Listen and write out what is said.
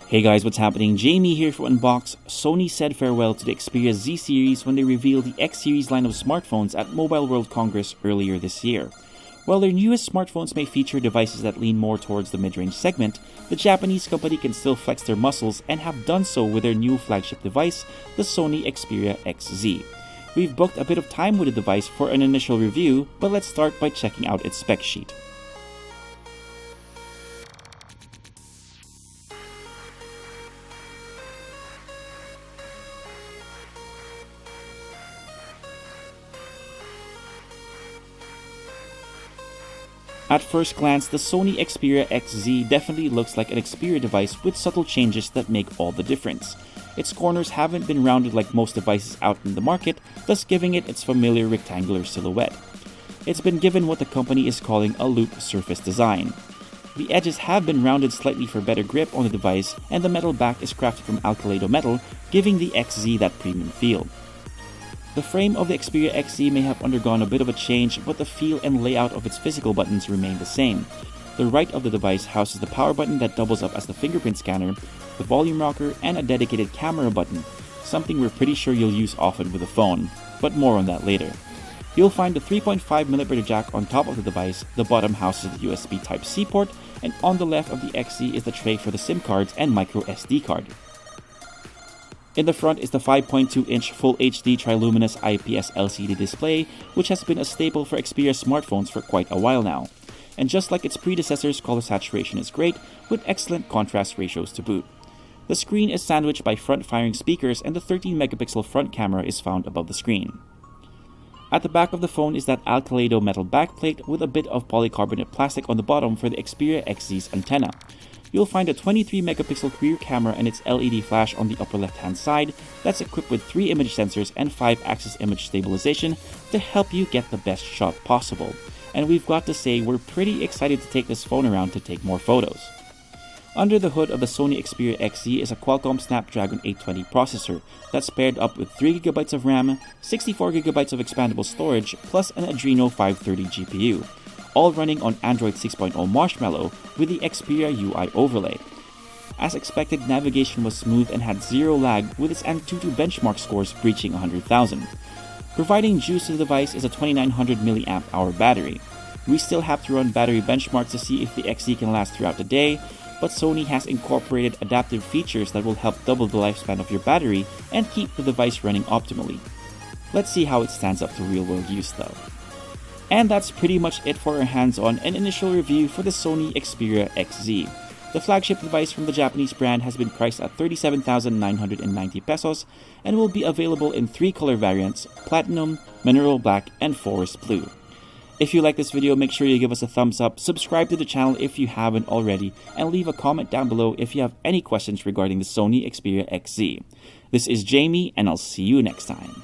Hey guys, what's happening? Jamie here for Unbox. Sony said farewell to the Xperia Z series when they revealed the X series line of smartphones at Mobile World Congress earlier this year. While their newest smartphones may feature devices that lean more towards the mid-range segment, the Japanese company can still flex their muscles and have done so with their new flagship device, the Sony Xperia XZ. We've booked a bit of time with the device for an initial review, but let's start by checking out its spec sheet. At first glance, the Sony Xperia XZ definitely looks like an Xperia device with subtle changes that make all the difference. Its corners haven't been rounded like most devices out in the market, thus giving it its familiar rectangular silhouette. It's been given what the company is calling a loop surface design. The edges have been rounded slightly for better grip on the device, and the metal back is crafted from Alcalado metal, giving the XZ that premium feel. The frame of the Xperia XZ may have undergone a bit of a change, but the feel and layout of its physical buttons remain the same. The right of the device houses the power button that doubles up as the fingerprint scanner, the volume rocker, and a dedicated camera button, something we're pretty sure you'll use often with a phone, but more on that later. You'll find the 3.5mm jack on top of the device, the bottom houses the USB Type-C port, and on the left of the XZ is the tray for the SIM cards and micro SD card. In the front is the 5.2-inch Full HD Triluminous IPS LCD display, which has been a staple for Xperia smartphones for quite a while now. And just like its predecessors, color saturation is great, with excellent contrast ratios to boot. The screen is sandwiched by front-firing speakers, and the 13-megapixel front camera is found above the screen. At the back of the phone is that Alcalado metal backplate with a bit of polycarbonate plastic on the bottom for the Xperia XZ's antenna. You'll find a 23-megapixel rear camera and its LED flash on the upper left-hand side that's equipped with 3 image sensors and 5-axis image stabilization to help you get the best shot possible. And we've got to say, we're pretty excited to take this phone around to take more photos. Under the hood of the Sony Xperia XZ is a Qualcomm Snapdragon 820 processor that's paired up with 3GB of RAM, 64GB of expandable storage, plus an Adreno 530 GPU. All running on Android 6.0 Marshmallow with the Xperia UI overlay. As expected, navigation was smooth and had zero lag, with its Antutu benchmark scores breaching 100,000. Providing juice to the device is a 2900 mAh battery. We still have to run battery benchmarks to see if the XZ can last throughout the day, but Sony has incorporated adaptive features that will help double the lifespan of your battery and keep the device running optimally. Let's see how it stands up to real-world use though. And that's pretty much it for our hands-on and initial review for the Sony Xperia XZ. The flagship device from the Japanese brand has been priced at 37,990 pesos and will be available in 3 color variants: Platinum, Mineral Black, and Forest Blue. If you like this video, make sure you give us a thumbs up, subscribe to the channel if you haven't already, and leave a comment down below if you have any questions regarding the Sony Xperia XZ. This is Jamie, and I'll see you next time.